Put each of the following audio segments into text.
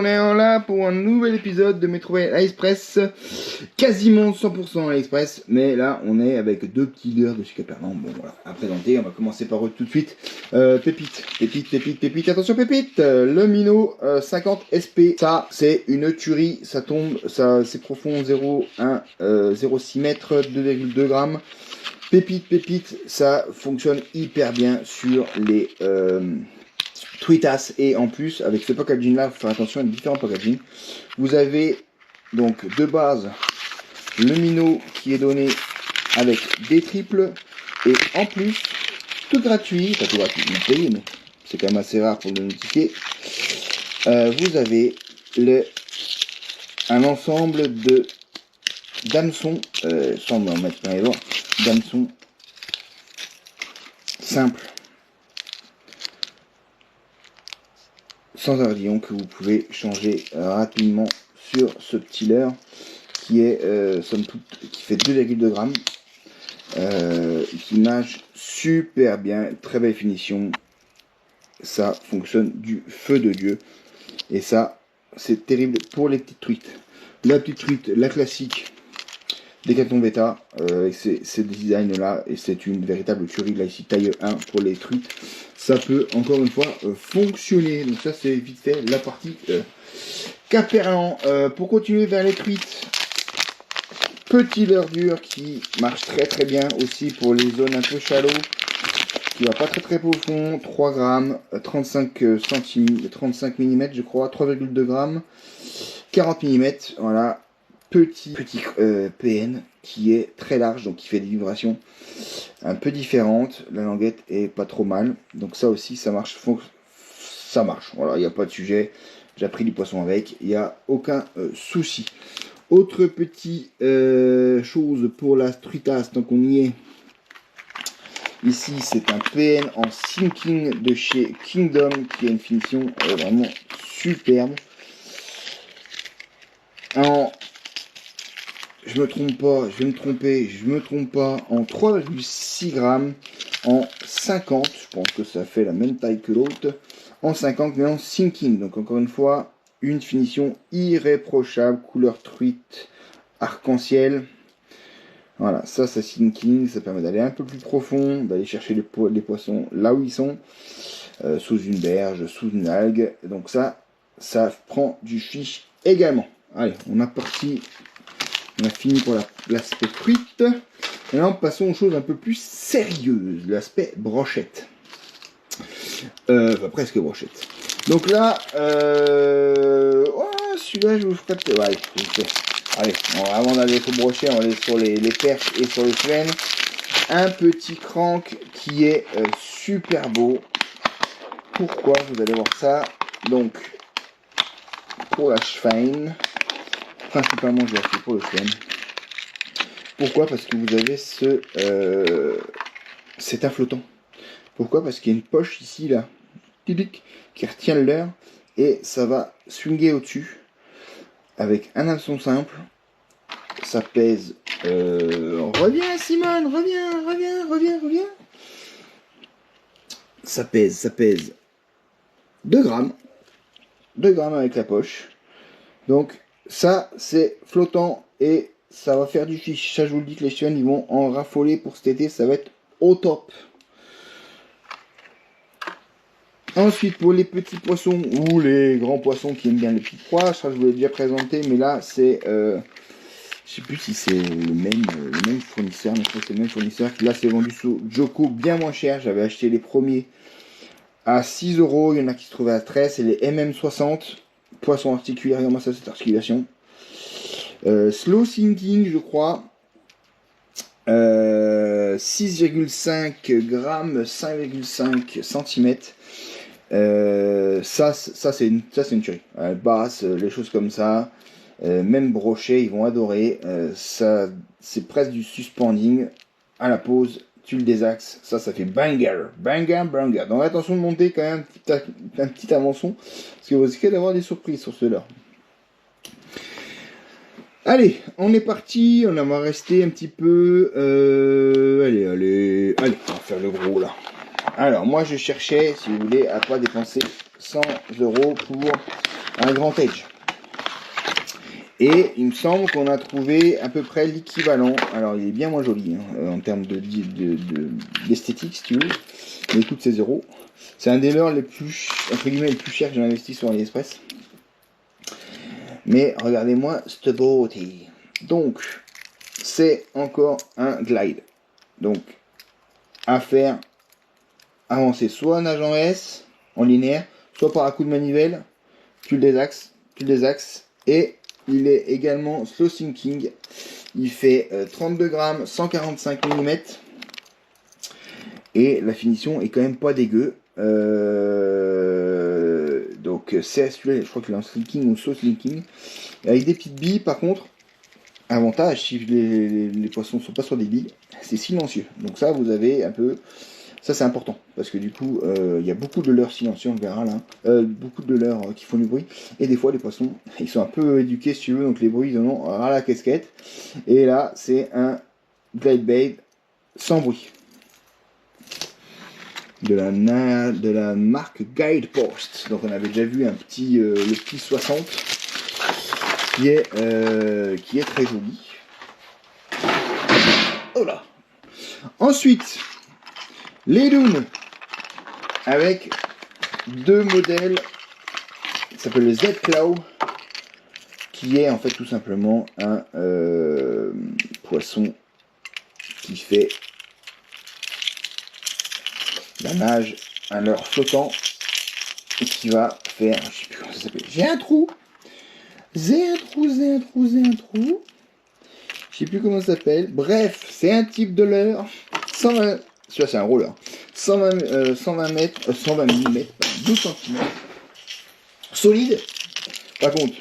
On est là pour un nouvel épisode de mes trouvailles AliExpress, quasiment 100% AliExpress, mais là on est avec deux petits leurres de chez Capernaum. Bon voilà, à présenter, on va commencer par eux tout de suite. Pépite, attention Pépite, le Mino 50 SP, ça c'est une tuerie, ça tombe, ça c'est profond 0,1, 0,6 mètres, 2,2 grammes. Pépite, ça fonctionne hyper bien sur les Tweetas, et en plus avec ce packaging là, faut faire attention à différents packaging. Vous avez donc de base le Mino qui est donné avec des triples, et en plus tout gratuit, pas tout gratuit, vous payez, mais c'est quand même assez rare pour le notifier. Vous avez un ensemble de d'hameçons, sans m'en mettre dans les doigts, d'hameçons simples sans ardillon que vous pouvez changer rapidement sur ce petit leurre qui est somme toute, qui fait 2,2 grammes, qui nage super bien, très belle finition, ça fonctionne du feu de Dieu, et ça c'est terrible pour les petites truites. La petite truite, la classique Decathlon Beta, ces designs là, et c'est une véritable tuerie là ici, taille 1 pour les truites. Ça peut encore une fois fonctionner. Donc ça c'est vite fait la partie Capernaum. Pour continuer vers les truites, petit leurre dur qui marche très bien aussi pour les zones un peu shallow, qui va pas très profond, 3 grammes, 35 centimes, 35 mm je crois, 3,2 grammes, 40 mm, voilà. Petit PN qui est très large, donc qui fait des vibrations un peu différentes. La languette est pas trop mal, donc ça aussi ça marche, ça marche. Voilà, il n'y a pas de sujet. J'ai pris du poisson avec, il n'y a aucun souci. Autre petit chose pour la truitasse, donc on y est. Ici c'est un PN en sinking de chez Kingdom qui a une finition vraiment superbe. Je me trompe pas, en 3,6 grammes, en 50, je pense que ça fait la même taille que l'autre, en 50, mais en sinking. Donc encore une fois, une finition irréprochable, couleur truite, arc-en-ciel. Voilà, ça sinking, ça permet d'aller un peu plus profond, d'aller chercher les poissons là où ils sont, sous une berge, sous une algue. Donc ça prend du fiche également. Allez, on a fini pour l'aspect truite. Et là, passons aux choses un peu plus sérieuses, l'aspect brochette. Enfin, presque brochette. Donc là, celui-là, je vous ferai peut-être. Ouais, allez, avant d'aller au brochet, on va aller sur les perches et sur le Schwein. Un petit crank qui est super beau. Pourquoi? Vous allez voir ça. Donc, pour la Schwein. Principalement, je l'ai acheté pour le Schwein. Pourquoi? Parce que vous avez c'est un flottant. Pourquoi? Parce qu'il y a une poche ici, là, qui retient le leurre, et ça va swinger au-dessus avec un hameçon simple. Ça pèse. Reviens, Simone, reviens. Ça pèse 2 grammes. 2 grammes avec la poche. Donc, ça, c'est flottant et ça va faire du fiche. Ça, je vous le dis que les Schwein, ils vont en raffoler pour cet été. Ça va être au top. Ensuite, pour les petits poissons ou les grands poissons qui aiment bien les petits pois, ça, je vous l'ai déjà présenté, mais là, c'est... je sais plus si c'est le même fournisseur, mais je crois que c'est le même fournisseur. Là, c'est vendu sous Joko bien moins cher. J'avais acheté les premiers à 6 €. Il y en a qui se trouvaient à 13. C'est les MM60. Poisson articulaire, regarde-moi ça, cette articulation. Slow sinking, je crois. 6,5 grammes, 5,5 cm. Ça c'est une tuerie. Basse, les choses comme ça. Même brochet, ils vont adorer. Ça, c'est presque du suspending. À la pause, tu le désaxes. Ça fait banger. Donc attention de monter quand même un petit avançon, parce que vous risquez d'avoir des surprises sur ceux-là. Allez, on est parti. On va rester un petit peu. Allez, on va faire le gros là. Alors, moi, je cherchais, si vous voulez, à pas dépenser 100 € pour un grand Edge. Et il me semble qu'on a trouvé à peu près l'équivalent. Alors, il est bien moins joli en termes d'esthétique, si tu veux. Mais toutes ces euros. C'est un des leurs les plus, entre guillemets, les plus chers que j'ai investi sur AliExpress. Mais regardez-moi cette beauté. Donc, c'est encore un glide. Donc, à faire avancer soit en nage en S, en linéaire, soit par un coup de manivelle. Tu le désaxes. Et il est également slow sinking. Il fait 32 grammes, 145 mm. Et la finition est quand même pas dégueu. Donc c'est celui-là, je crois qu'il est en slinking ou slow slinking. Avec des petites billes, par contre, avantage, si les poissons ne sont pas sur des billes, c'est silencieux. Donc ça, vous avez un peu... Ça, c'est important, parce que du coup, il y a beaucoup de leurres silencieux, on le verra là. Beaucoup de leurres qui font du bruit. Et des fois, les poissons, ils sont un peu éduqués, si tu veux, donc les bruits, ils en ont à la casquette. Et là, c'est un glide bait sans bruit. De la marque Guidepost. Donc on avait déjà vu un petit, le petit 60 qui est très joli. Oh là. Ensuite, les Loon avec deux modèles. Ça s'appelle le Z-Claw, qui est en fait tout simplement un poisson qui fait la nage, un leurre flottant, et qui va faire, je sais plus comment ça s'appelle, j'ai un trou, je sais plus comment ça s'appelle, bref, c'est un type de leurre, 120, celui-là c'est un roller, 120 mm, 12 cm, solide, par contre,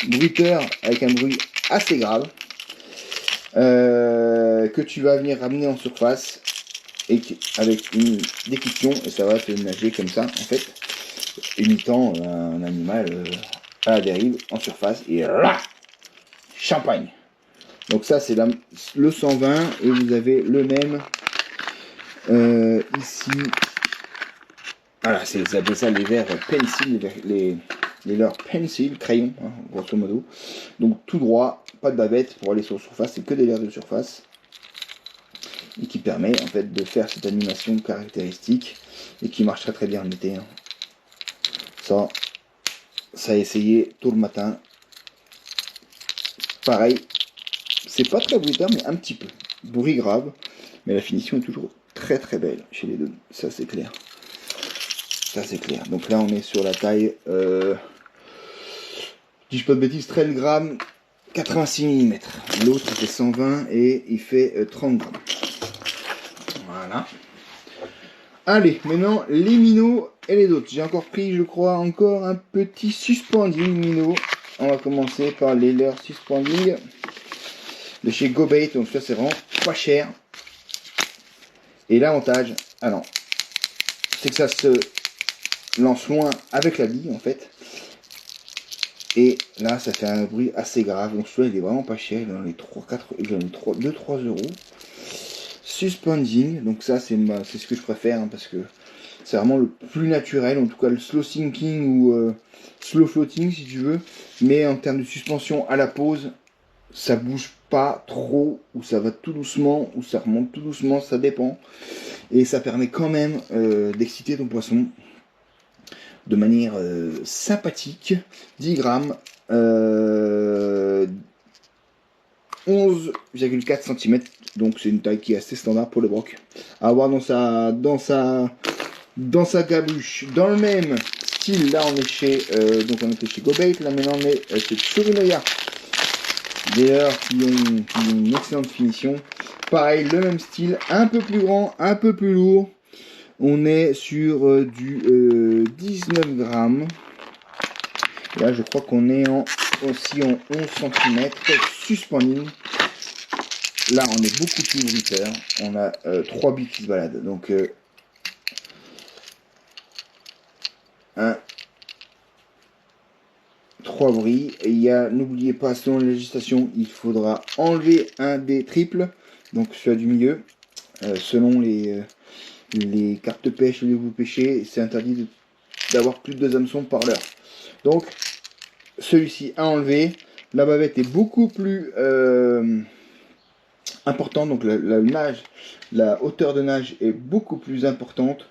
bruiteur avec un bruit assez grave, que tu vas venir ramener en surface, et avec une décuction, et ça va te nager comme ça, en fait, imitant un animal à la dérive, en surface, et là, champagne. Donc ça, c'est le 120, et vous avez le même ici. Voilà, c'est ça les verres pencil, les leurres pencil, crayon, hein, grosso modo. Donc tout droit, pas de bavette pour aller sur surface, c'est que des leurres de surface. Et qui permet en fait de faire cette animation caractéristique et qui marche très bien en été. Hein. Ça a essayé tôt le matin. Pareil, c'est pas très bruiteur mais un petit peu. Bruit grave, mais la finition est toujours très belle chez les deux. Ça c'est clair. Ça c'est clair. Donc là on est sur la taille, dis-je pas de bêtises, 13 grammes, 86 mm. L'autre il fait 120 et il fait 30 grammes. Voilà. Allez, maintenant les minots et les autres. J'ai encore pris, je crois, encore un petit suspending minot. On va commencer par les leurres suspending de chez GoBait. Donc ça c'est vraiment pas cher. Et l'avantage, c'est que ça se lance loin avec la bille en fait. Et là ça fait un bruit assez grave. Donc celui-là il est vraiment pas cher. Il est dans les 2-3 euros. Suspending, donc ça c'est ce que je préfère hein, parce que c'est vraiment le plus naturel, en tout cas le slow sinking ou slow floating si tu veux, mais en termes de suspension à la pose, ça bouge pas trop, ou ça va tout doucement, ou ça remonte tout doucement, ça dépend, et ça permet quand même d'exciter ton poisson de manière sympathique. 10 grammes, 11,4 cm, donc c'est une taille qui est assez standard pour le broc. À avoir dans sa cabuche. Dans le même style, là on est chez on était chez GoBait, là maintenant on est chez Tsurinoya. Des leurres qui ont une excellente finition. Pareil, le même style, un peu plus grand, un peu plus lourd. On est sur du 19 grammes. Là je crois qu'on est aussi en 11 cm, suspending. Là, on est beaucoup plus bruiteur. On a 3 billes qui se baladent. Donc, 3 bruits. Et n'oubliez pas, selon la législation, il faudra enlever un des triples. Donc, celui du milieu. Selon les les cartes de pêche, où vous pêchez, c'est interdit d'avoir plus de 2 hameçons par l'heure. Donc, celui-ci à enlever. La bavette est beaucoup plus importante, donc la hauteur de nage est beaucoup plus importante.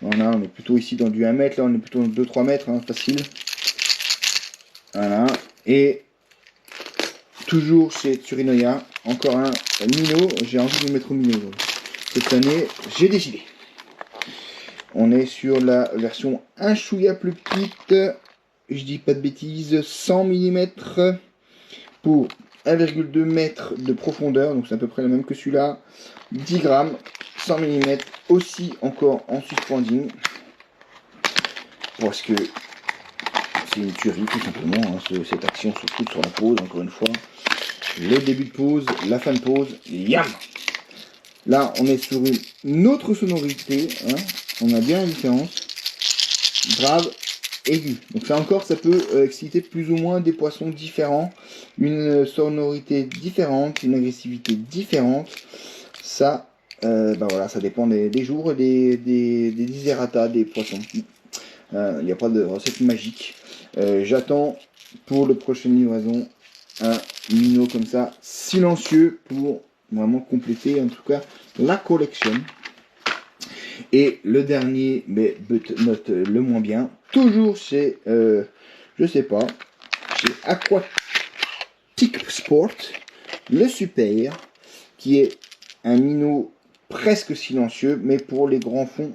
Voilà, on est plutôt ici dans du 1 mètre, là on est plutôt dans 2-3 mètres, hein, facile. Voilà, et toujours chez Tsurinoya, encore un minnow, j'ai envie de le mettre au minnow. Donc. Cette année, j'ai décidé. On est sur la version un chouïa plus petite, je dis pas de bêtises, 100 mm pour 1,2 m de profondeur, donc c'est à peu près la même que celui-là, 10 grammes, 100 mm, aussi encore en suspending, parce que c'est une tuerie tout simplement, hein, cette action, surtout sur la pause, encore une fois, le début de pause, la fin de pause, yam. Là, on est sur une autre sonorité, hein, on a bien la différence, grave, aigu. Donc ça encore, ça peut exciter plus ou moins des poissons différents, une sonorité différente, une agressivité différente. Ça, ben voilà, ça dépend des jours et des desiderata des poissons. Il n'y a pas de recette magique. J'attends pour le prochaine livraison un minnow comme ça, silencieux, pour vraiment compléter en tout cas la collection. Et le dernier, mais note le moins bien, toujours chez, je sais pas, chez Aquatic Sport, le super, qui est un minnow presque silencieux, mais pour les grands fonds